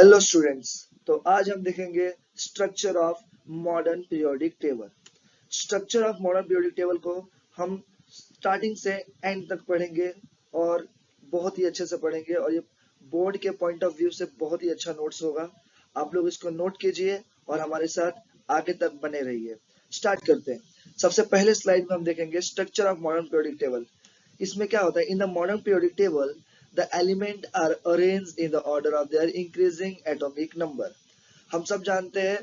Hello students. तो आज हम देखेंगे structure of modern periodic table. Structure of modern periodic table को हम स्टार्टिंग से एंड तक पढ़ेंगे और बहुत ही अच्छे से पढ़ेंगे और ये बोर्ड के पॉइंट ऑफ व्यू से बहुत ही अच्छा नोट्स होगा। आप लोग इसको नोट कीजिए और हमारे साथ आगे तक बने रहिए। स्टार्ट करते हैं। सबसे पहले स्लाइड में हम देखेंगे structure of modern periodic table. इसमें क्या होता है, इन the modern periodic table the elements are arranged in the order of their increasing atomic number। हम सब जानते हैं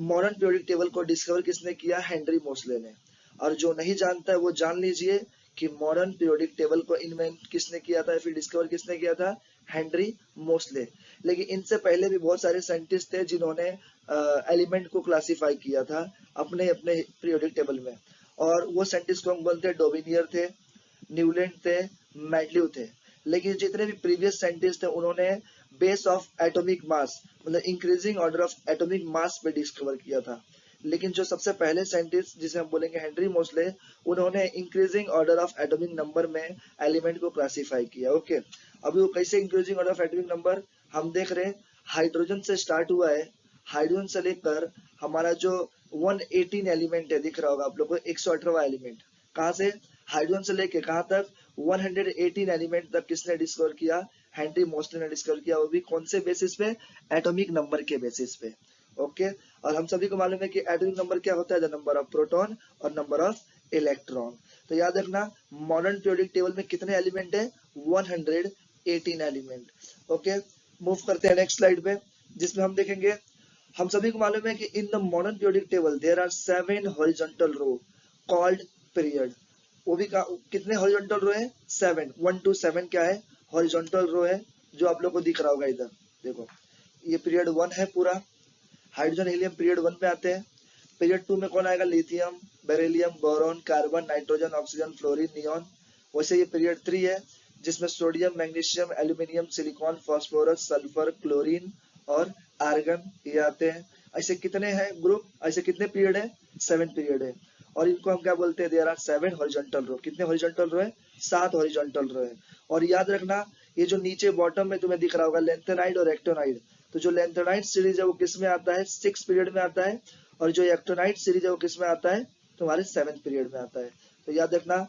मॉडर्न पीरियोडिक टेबल को डिस्कवर किसने किया, हेनरी मोसले ने। और जो नहीं जानता है वो जान लीजिए कि मॉडर्न पीरियोडिक टेबल को इन्वेंट किसने किया था, फिर डिस्कवर किसने किया था, हेनरी मोसले। लेकिन इनसे पहले भी बहुत सारे साइंटिस्ट थे जिन्होंने एलिमेंट को क्लासिफाई किया था अपने अपने पीरियोडिक टेबल में। और वो साइंटिस्ट को हम बोलते हैं डोबिनियर थे, न्यूलैंड थे, मैडल्यू थे। लेकिन जितने भी प्रीवियस साइंटिस्ट थे उन्होंने बेस ऑफ एटॉमिक मास मतलब increasing order of atomic mass पे डिस्कवर किया था। लेकिन जो सबसे पहले साइंटिस्ट जिसे हम बोलेंगे हेनरी मोसले, उन्होंने increasing order of atomic number में एलिमेंट को क्लासिफाई किया। ओके, अभी वो कैसे increasing order of atomic number हम देख रहे हैं। हाइड्रोजन से स्टार्ट हुआ है, हाइड्रोजन से लेकर हमारा जो 118 एलिमेंट है, दिख रहा होगा आप लोग को, 118वां एलिमेंट। कहाँ से, हाइड्रोजन से लेके कहाँ तक, 118 एलिमेंट तक किसने डिस्कवर किया, हेनरी मोसले ने डिस्कवर किया। वो भी कौन से बेसिस पे, एटॉमिक नंबर के बेसिस पे। ओके, और हम सभी को मालूम है कि एटॉमिक नंबर क्या होता है, द नंबर ऑफ प्रोटॉन और नंबर ऑफ इलेक्ट्रॉन। तो याद रखना मॉडर्न पीरियोडिक टेबल में कितने एलिमेंट है, 118 एलिमेंट। ओके, मूव करते हैं नेक्स्ट स्लाइड पे, जिसमें हम देखेंगे, हम सभी को मालूम है कि in the modern periodic table there are 7 horizontal row called period. वो भी कितने हॉरिजॉन्टल रो है, 7, 1 to 7 क्या है, हॉरिजॉन्टल रो है, जो आप लोग को दिख रहा होगा इधर। देखो ये पीरियड 1 है पूरा, हाइड्रोजन हीलियम पीरियड 1 में आते हैं। पीरियड 2 में कौन आएगा, lithium, beryllium, boron, carbon, nitrogen, oxygen, fluorine, neon. वैसे ये पीरियड 3 है, जिसमें sodium, magnesium, aluminium, silicon, phosphorus, sulphur, chlorine और आर्गन ये आते हैं। ऐसे कितने हैं ग्रुप, ऐसे कितने पीरियड है, 7 पीरियड है। और इनको हम क्या बोलते हैं, देयर आर 7 हॉरिजॉन्टल रो। कितने हॉरिजॉन्टल रो है, 7 हॉरिजॉन्टल रो है। और याद रखना ये जो नीचे बॉटम में तुम्हें दिख रहा होगा लेंथेनाइड और एक्टोनाइड, तो जो लेंथेनाइड सीरीज है वो किस में आता है, 6 पीरियड में आता है। और जो एक्टोनाइड सीरीज है वो किस में आता है, तुम्हारे 7 पीरियड में आता है। तो याद रखना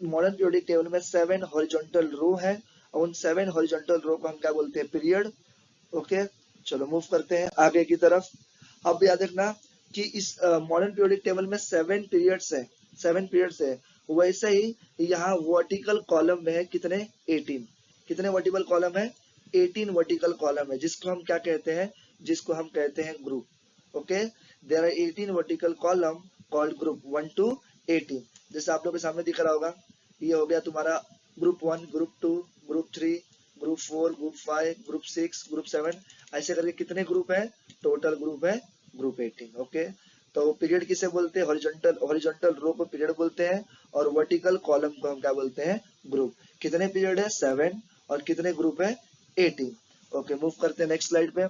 मॉडर्न पीरियोडिक टेबल में 7 हॉरिजॉन्टल रो है और उन 7 हॉरिजॉन्टल रो को हम क्या बोलते हैं, पीरियड। ओके, चलो मूव करते हैं आगे की तरफ। अब याद रखना कि इस मॉडर्न पीरियोडिक टेबल में 7 पीरियड्स है, 7 पीरियड्स है। वैसे ही यहाँ वर्टिकल कॉलम में है कितने, 18। कितने वर्टिकल कॉलम है, 18 वर्टिकल कॉलम है, जिसको हम क्या कहते हैं, जिसको हम कहते हैं group. Okay, there are 18 vertical column called group 1 to 18। जैसे आप लोग के सामने दिख रहा होगा, ये हो गया तुम्हारा group 1, group 2, group 3, group 4, group 5, group 6, group 7, ऐसे करके कितने ग्रुप है, टोटल ग्रुप है ग्रुप 18। ओके, तो पीरियड किसे बोलते हैं, हॉरिजॉन्टल रो को पीरियड बोलते हैं और वर्टिकल कॉलम को हम क्या बोलते हैं, ग्रुप। कितने पीरियड है, 7, और कितने ग्रुप है, 18। ओके, मूव करते हैं नेक्स्ट स्लाइड पे।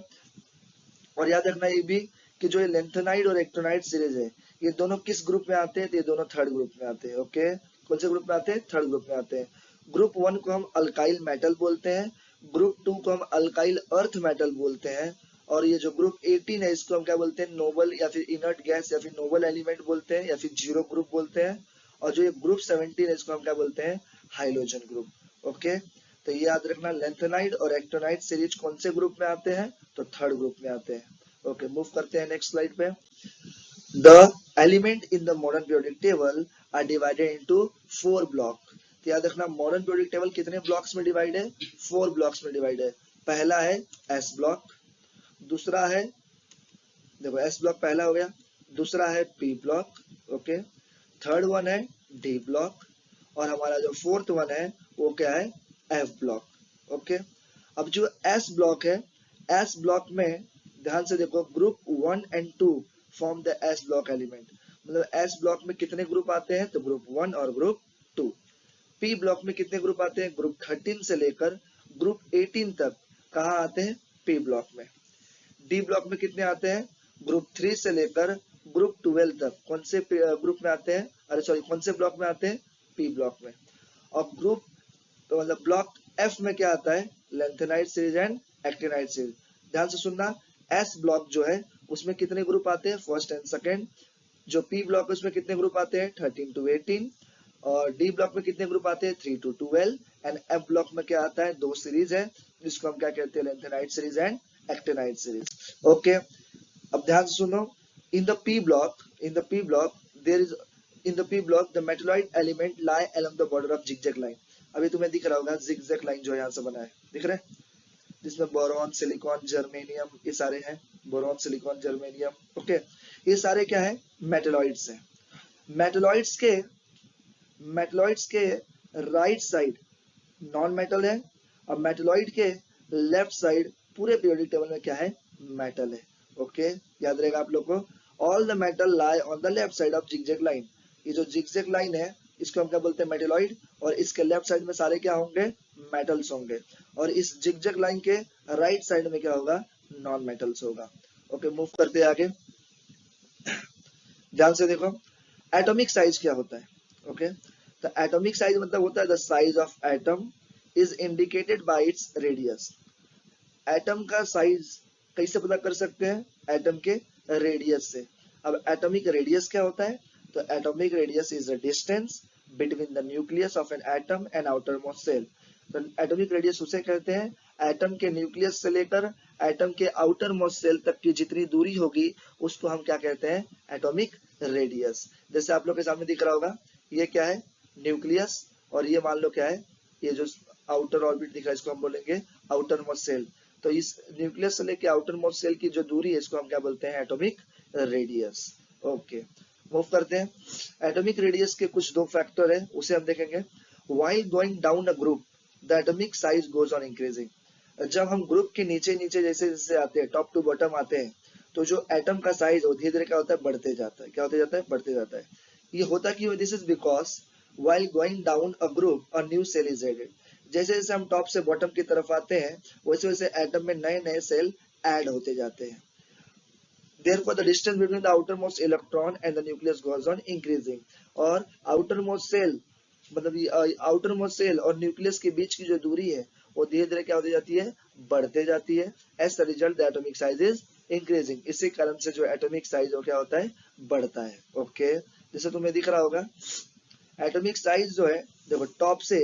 और याद रखना ये भी कि जो ये लेंथेनाइड और एक्टोनाइड सीरीज है, ये दोनों किस ग्रुप में आते हैं, तो ये दोनों थर्ड ग्रुप में आते हैं। ओके, कौन से ग्रुप में आते हैं, थर्ड ग्रुप में आते हैं। ग्रुप 1 को हम अल्काइल मेटल बोलते हैं, ग्रुप 2 को हम अल्काइल अर्थ मेटल बोलते हैं, और ये जो ग्रुप 18 है इसको हम क्या बोलते हैं, नोबल या फिर इनर्ट गैस या फिर नोबल एलिमेंट बोलते हैं या फिर जीरो ग्रुप बोलते हैं। और जो ये ग्रुप 17 है इसको हम क्या बोलते हैं, हाइड्रोजन ग्रुप। ओके, तो ये याद रखना लेंथेनाइड और एक्टोनाइड सीरीज कौन से ग्रुप में आते हैं, तो थर्ड ग्रुप में आते हैं। ओके, मूव करते हैं नेक्स्ट स्लाइड पे। The element in the modern periodic table are divided into 4 block. तो याद रखना मॉडर्न पीरियोडिक टेबल कितने ब्लॉक्स में डिवाइड है, 4 ब्लॉक्स में डिवाइड है। पहला है एस ब्लॉक, दूसरा है, देखो एस ब्लॉक पहला हो गया, दूसरा है P block, okay, third one है डी ब्लॉक, और हमारा जो फोर्थ वन है वो क्या है, एफ ब्लॉक। ओके, अब जो एस ब्लॉक है, एस ब्लॉक में ध्यान से देखो group 1 and 2 form the S block element. मतलब एस ब्लॉक में कितने ग्रुप आते हैं, तो ग्रुप 1 और ग्रुप 2। पी ब्लॉक में कितने ग्रुप आते हैं, ग्रुप 13 से लेकर ग्रुप 18 तक कहाँ आते हैं, पी ब्लॉक में। डी ब्लॉक में कितने आते हैं, ग्रुप 3 से लेकर ग्रुप 12 तक कौन से ग्रुप में आते हैं, अरे सॉरी कौन से ब्लॉक में आते हैं, पी ब्लॉक में। और ग्रुप तो मतलब ब्लॉक एफ में क्या आता है, lanthanide series and actinide series. ध्यान से सुनना, एस ब्लॉक जो है उसमें कितने ग्रुप आते हैं, फर्स्ट एंड सेकेंड। जो पी ब्लॉक है उसमें कितने ग्रुप आते हैं, 13 to 18। और डी ब्लॉक में कितने ग्रुप आते हैं, 3 to 12। एंड एफ ब्लॉक में क्या आता है, दो सीरीज है जिसको हम क्या कहते हैं, lanthanide series and actinide series. Okay, अब ध्यान से सुनो, in the p block, there is in the p block the metalloid element lie along the border of zigzag line. अभी तुम्हें दिख रहा होगा जिगजैग लाइन जो यहाँ से बना है, दिख रहा है, जिसमें बोरॉन, सिलिकॉन, जर्मेनियम ये सारे हैं, बोरॉन, सिलिकॉन, जर्मेनियम। ओके, ये सारे क्या है, मेटलॉइड्स हैं। मेटलॉइड्स के राइट साइड नॉन मेटल है, और मेटलॉइड के लेफ्ट साइड पूरे पीरियोडिक टेबल में क्या है, मेटल है। ओके, याद रहेगा आप लोग को, all the metal lie on the left side of zigzag line. ये जो जिगजैग लाइन है इसको हम क्या बोलते हैं, मेटलॉइड, और इसके लेफ्ट साइड में सारे क्या होंगे, मेटल्स होंगे। और इस जिगजैग लाइन के राइट साइड में क्या होगा, नॉन मेटल्स होगा। ओके, मूव करते हैं आगे, ध्यान से देखो, एटॉमिक साइज क्या होता है। ओके, तो एटॉमिक साइज मतलब होता है the size of atom is indicated by its radius. Atom का साइज कैसे पता कर सकते हैं, एटम के रेडियस से। अब एटॉमिक रेडियस क्या होता है, तो atomic radius is the distance between the nucleus of an atom and outermost shell. तो एटॉमिक रेडियस उसे कहते हैं, एटम के न्यूक्लियस से लेकर एटम के आउटर मोस्ट सेल तक की जितनी दूरी होगी उसको हम क्या कहते हैं, एटॉमिक रेडियस। जैसे आप लोग के सामने दिख रहा होगा, ये क्या है, न्यूक्लियस, और ये मान लो क्या है, ये जो आउटर ऑर्बिट दिख रहा है इसको हम बोलेंगे आउटर मोस्ट सेल। तो इस न्यूक्लियस से लेकर आउटर मोस्ट सेल की जो दूरी है इसको हम क्या बोलते हैं, एटॉमिक रेडियस। ओके, मूव करते हैं। एटॉमिक रेडियस के कुछ दो फैक्टर है, उसे हम देखेंगे। While going down a group the atomic size goes on increasing. जब हम ग्रुप के नीचे नीचे जैसे जैसे आते हैं, टॉप टू बॉटम आते हैं, तो जो एटम का साइज धीरे धीरे क्या होता है, बढ़ते जाता है। क्या होते जाता है, बढ़ते जाता है। ये होता क्यों, this is because while going down a group a new shell is added. जैसे जैसे हम टॉप से बॉटम की तरफ आते हैं वैसे वैसे एटम में नए नए सेल ऐड होते जाते हैं। Therefore, the distance between the outermost electron and the nucleus goes on increasing। और outermost cell मतलब outermost cell और nucleus के बीच की जो दूरी है वो धीरे धीरे क्या होती जाती है, बढ़ते जाती है। As a result, the atomic size is increasing। इसी कारण से जो atomic size वो क्या होता है, बढ़ता है। ओके, जैसे तुम्हें दिख रहा होगा, atomic size जो है, देखो टॉप से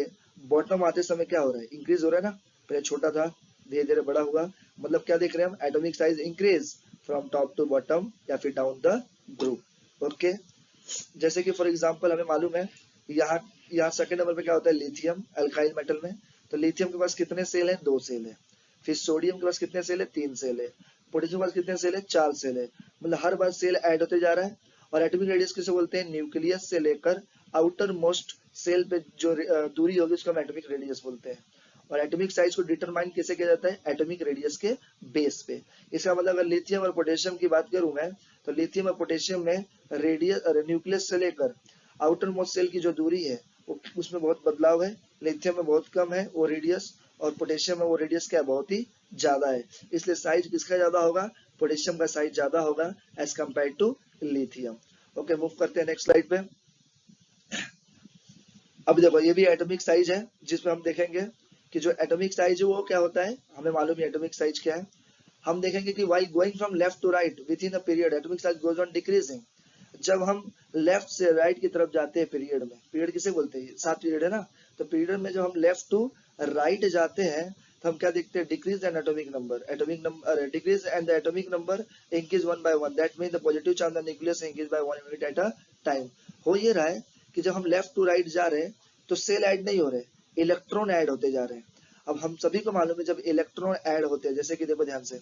बॉटम आते समय क्या हो रहा है, इंक्रीज हो रहा है ना। पहले छोटा था, धीरे धीरे बड़ा हुआ, मतलब क्या देख रहे हैं हम, atomic size increase from top to bottom या फिर डाउन द ग्रुप। ओके, जैसे कि फॉर एग्जांपल हमें मालूम है, यहाँ यहाँ सेकंड नंबर पे क्या होता है, लिथियम, अल्काइल मेटल में। तो लिथियम के पास कितने सेल हैं, 2 सेल है। फिर सोडियम के पास कितने सेल है, 3 सेल है। पोटेशियम के पास कितने सेल है, 4 सेल है। मतलब हर बार सेल ऐड होते जा रहा है। और एटॉमिक रेडियस किसे बोलते हैं, न्यूक्लियस से लेकर आउटर मोस्ट सेल पे जो दूरी होगी उसको हम एटॉमिक रेडियस बोलते हैं। और एटॉमिक साइज को डिटरमाइन कैसे किया जाता है, एटॉमिक रेडियस के बेस पे। इसका मतलब अगर लिथियम और पोटेशियम की बात करूं मैं, तो लिथियम और पोटेशियम में रेडियस न्यूक्लियस से लेकर आउटर मोस्ट सेल की जो दूरी है उसमें बहुत बदलाव है। लिथियम में बहुत कम है वो रेडियस, और पोटेशियम में वो रेडियस क्या बहुत ही ज्यादा है। इसलिए साइज किसका ज्यादा होगा, पोटेशियम का साइज ज्यादा होगा as compare to lithium. Okay, move करते हैं नेक्स्ट स्लाइड पे। अब देखो ये भी एटॉमिक साइज है, जिसमें हम देखेंगे कि जो एटॉमिक साइज है वो क्या होता है, हमें मालूम है एटॉमिक साइज क्या है। हम देखेंगे कि while going from left to right within a period atomic size goes on decreasing. जब हम लेफ्ट से राइट की तरफ जाते हैं पीरियड में, पीरियड किसे बोलते हैं, 7 पीरियड है ना, तो पीरियड में जब हम लेफ्ट टू राइट जाते हैं तो हम क्या देखते हैं, decrease and atomic number decrease and the atomic number increase 1 by 1। That mean the positive charge on the nucleus increase by 1 unit at a time. हो ये रहा है कि जब हम लेफ्ट टू राइट जा रहे हैं तो सेल ऐड नहीं हो रहे, इलेक्ट्रॉन ऐड होते जा रहे हैं। अब हम सभी को मालूम है जब इलेक्ट्रॉन ऐड होते हैं, जैसे कि देखो ध्यान से,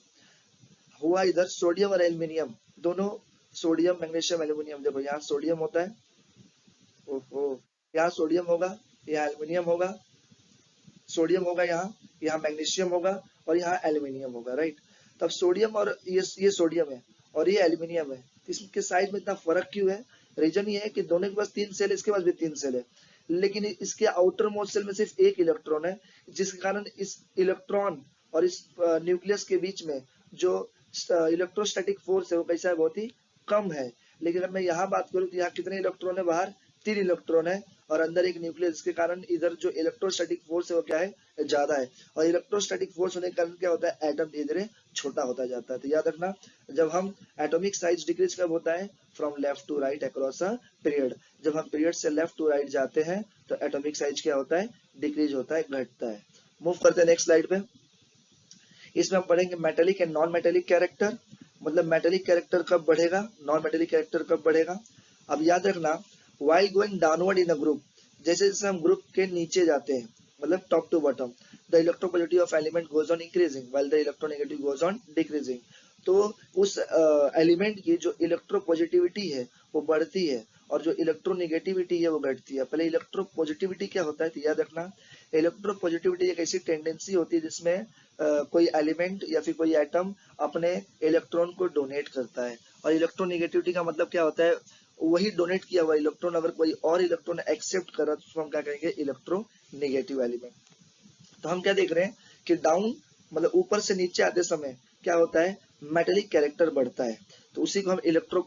हुआ इधर सोडियम और एल्यूमिनियम दोनों, सोडियम, मैग्नीशियम, एल्यूमिनियम। देखो यहाँ सोडियम होता है, ओहो, यहाँ सोडियम होगा, यहाँ एल्यूमिनियम होगा, सोडियम होगा यहाँ, यहाँ मैग्नीशियम होगा, और यहाँ एल्यूमिनियम होगा, राइट। तब सोडियम और ये सोडियम है और ये एल्यूमिनियम है, इसके साइज में इतना फर्क क्यों है, रीजन ये है कि दोनों के पास 3 सेल है, इसके पास भी 3 सेल है, लेकिन इसके आउटर मोस्ट सेल में सिर्फ एक इलेक्ट्रॉन है, जिसके कारण इस इलेक्ट्रॉन और इस न्यूक्लियस के बीच में जो इलेक्ट्रोस्टैटिक फोर्स है वो कैसा है, बहुत ही कम है। लेकिन अगर मैं यहाँ बात करूँ तो यहाँ कितने इलेक्ट्रॉन है बाहर, 3 इलेक्ट्रॉन है, और अंदर एक न्यूक्लियस, जिसके कारण इधर जो इलेक्ट्रोस्टैटिक फोर्स है वो क्या है, ज्यादा है। और इलेक्ट्रोस्टैटिक फोर्स होने के कारण क्या होता है, एटम धीरे धीरे छोटा होता जाता है। तो याद रखना, जब हम एटॉमिक साइज डिक्रीज कब होता है, from left to right across a period. जब हम पीरियड से लेफ्ट टू राइट जाते हैं तो एटॉमिक साइज क्या होता है, डिक्रीज होता है, घटता है। मूव करते हैं नेक्स्ट स्लाइड पे। इसमें हम पढ़ेंगे metallic and non metallic character. मतलब मेटेलिक कैरेक्टर कब बढ़ेगा, नॉन मेटेलिक कैरेक्टर कब बढ़ेगा। अब याद रखना, while going downward in a group, जैसे जैसे हम ग्रुप के नीचे जाते हैं, मतलब top to bottom, the electropositivity of element goes on increasing while the electronegative goes on decreasing. तो उस एलिमेंट की जो इलेक्ट्रोपॉजिटिविटी है वो बढ़ती है और जो इलेक्ट्रोनेगेटिविटी है वो घटती है। पहले इलेक्ट्रोपॉजिटिविटी क्या होता है, तो याद रखना, इलेक्ट्रोपॉजिटिविटी एक ऐसी टेंडेंसी होती है जिसमें कोई एलिमेंट या फिर कोई एटम अपने इलेक्ट्रॉन को डोनेट करता है। और इलेक्ट्रोनेगेटिविटी का मतलब क्या होता है, वही डोनेट किया हुआ इलेक्ट्रॉन अगर कोई और इलेक्ट्रॉन एक्सेप्ट कर रहा है तो उसको हम क्या कहेंगे, इलेक्ट्रोनेगेटिव एलिमेंट। तो हम क्या देख रहे हैं कि डाउन मतलब ऊपर से नीचे आते समय क्या होता है, मेटेलिक कैरेक्टर बढ़ता है। तो उसी को हम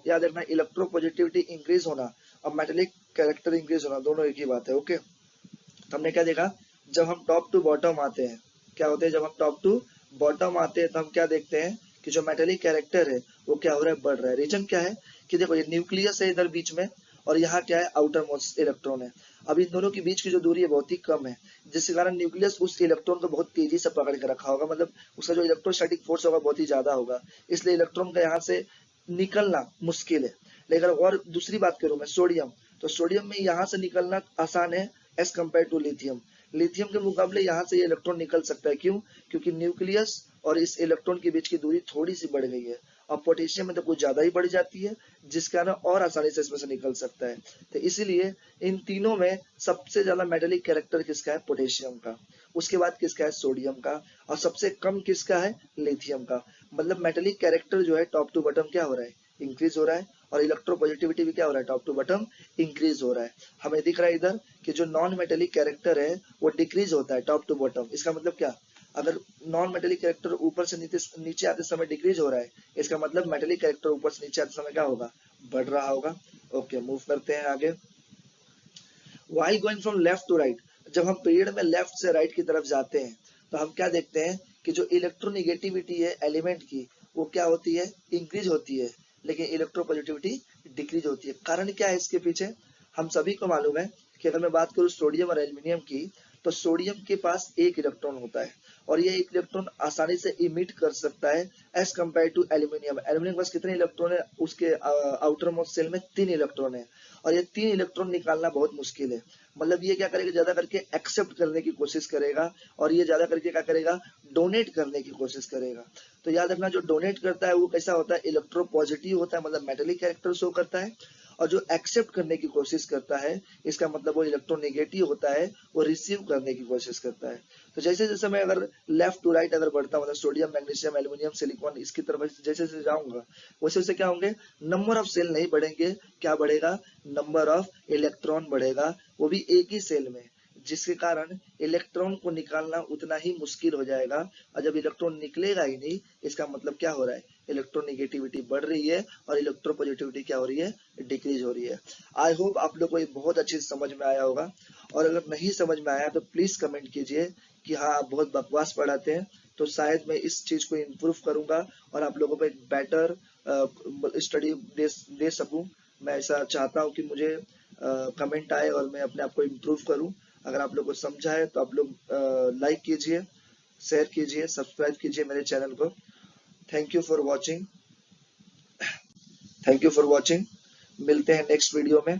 याद रखना, इलेक्ट्रो पॉजिटिविटी इंक्रीज होना और मेटेलिक कैरेक्टर इंक्रीज होना दोनों एक ही बात है। ओके, तो हमने क्या देखा, जब हम टॉप टू बॉटम आते हैं क्या होते हैं, जब हम टॉप टू बॉटम आते हैं तो हम क्या देखते हैं कि जो मेटेलिक कैरेक्टर है वो क्या हो रहा है, बढ़ रहा है। रीजन क्या है कि देखो, ये न्यूक्लियस है इधर बीच में और यहाँ क्या है, आउटर मोस्ट इलेक्ट्रॉन है। अब इन दोनों के बीच की जो दूरी है बहुत ही कम है, जिसके कारण न्यूक्लियस उस इलेक्ट्रॉन को बहुत तेजी से पकड़ के रखा होगा, मतलब उसका जो इलेक्ट्रोस्टैटिक फोर्स होगा बहुत ही ज्यादा होगा, इसलिए इलेक्ट्रॉन का यहाँ से निकलना मुश्किल है। लेकिन और दूसरी बात करूं मैं, सोडियम, तो सोडियम में यहाँ से निकलना आसान है as compare to lithium. Lithium के मुकाबले यहाँ से ये इलेक्ट्रॉन निकल सकता है, क्यों, क्योंकि न्यूक्लियस और इस इलेक्ट्रॉन के बीच की दूरी थोड़ी सी बढ़ गई है। और पोटेशियम में तो कुछ ज्यादा ही बढ़ जाती है, जिस कारण और आसानी से इसमें से निकल सकता है। तो इसीलिए इन तीनों में सबसे ज्यादा मेटेलिक कैरेक्टर किसका है, पोटेशियम का, उसके बाद किसका है, सोडियम का, और सबसे कम किसका है, लिथियम का। मतलब मेटेलिक कैरेक्टर जो है टॉप टू बॉटम क्या हो रहा है, इंक्रीज हो रहा है, और इलेक्ट्रोपॉजिटिविटी भी क्या हो रहा है, टॉप टू बॉटम इंक्रीज हो रहा है। हमें दिख रहा है इधर कि जो नॉन मेटेलिक कैरेक्टर है वो डिक्रीज होता है टॉप टू बॉटम। इसका मतलब क्या, अगर नॉन मेटेलिक कैरेक्टर ऊपर से नीचे आते समय डिक्रीज हो रहा है, इसका मतलब मेटेलिक कैरेक्टर ऊपर से नीचे आते समय क्या होगा, बढ़ रहा होगा। ओके, मूव करते हैं आगे। While going from left to right, जब हम पीरियड में लेफ्ट से राइट की तरफ जाते हैं तो हम क्या देखते हैं कि जो इलेक्ट्रोनेगेटिविटी है एलिमेंट की वो क्या होती है, इंक्रीज होती है, लेकिन इलेक्ट्रोपॉजिटिविटी डिक्रीज होती है। कारण क्या है इसके पीछे, हम सभी को मालूम है कि अगर मैं बात करूं सोडियम और एल्यूमिनियम की, तो सोडियम के पास एक इलेक्ट्रॉन होता है और ये एक इलेक्ट्रॉन आसानी से इमिट कर सकता है as compare to aluminium. Aluminium के पास कितने इलेक्ट्रॉन है, उसके आउटर मोस्ट सेल में 3 इलेक्ट्रॉन है, और ये 3 इलेक्ट्रॉन निकालना बहुत मुश्किल है। मतलब ये क्या करेगा, ज्यादा करके एक्सेप्ट करने की कोशिश करेगा और ये ज्यादा करके क्या करेगा, डोनेट करने की कोशिश करेगा। तो याद रखना, जो डोनेट करता है वो कैसा होता है, इलेक्ट्रो पॉजिटिव होता है, मतलब मेटेलिक कैरेक्टर शो करता है, और जो एक्सेप्ट करने की कोशिश करता है इसका मतलब वो इलेक्ट्रोनेगेटिव होता है, वो रिसीव करने की कोशिश करता है। तो जैसे जैसे मैं अगर लेफ्ट टू राइट अगर बढ़ता हूँ, मतलब सोडियम, मैग्नीशियम, एल्यूमिनियम, सिलिकॉन, इसकी तरफ जैसे जैसे जाऊंगा वैसे वैसे क्या होंगे, नंबर ऑफ सेल नहीं बढ़ेंगे, क्या बढ़ेगा, नंबर ऑफ इलेक्ट्रॉन बढ़ेगा, वो भी एक ही सेल में, जिसके कारण इलेक्ट्रॉन को निकालना उतना ही मुश्किल हो जाएगा। और जब इलेक्ट्रॉन निकलेगा ही नहीं, इसका मतलब क्या हो रहा है, इलेक्ट्रोनेगेटिविटी बढ़ रही है और इलेक्ट्रोपॉजिटिविटी क्या हो रही है, डिक्रीज हो रही है। आई होप आप लोग को ये बहुत अच्छे से समझ में आया होगा, और अगर नहीं समझ में आया तो प्लीज कमेंट कीजिए कि हाँ आप बहुत बकवास पढ़ाते हैं, तो शायद मैं इस चीज को इम्प्रूव करूंगा और आप लोगों को एक बेटर स्टडी दे सकूं। मैं ऐसा चाहता हूं कि मुझे कमेंट आए और मैं अपने आप को इम्प्रूव करूं। अगर आप लोग को समझा है तो आप लोग लाइक कीजिए, शेयर कीजिए, सब्सक्राइब कीजिए मेरे चैनल को। Thank you for watching, thank you for watching. मिलते हैं नेक्स्ट वीडियो में।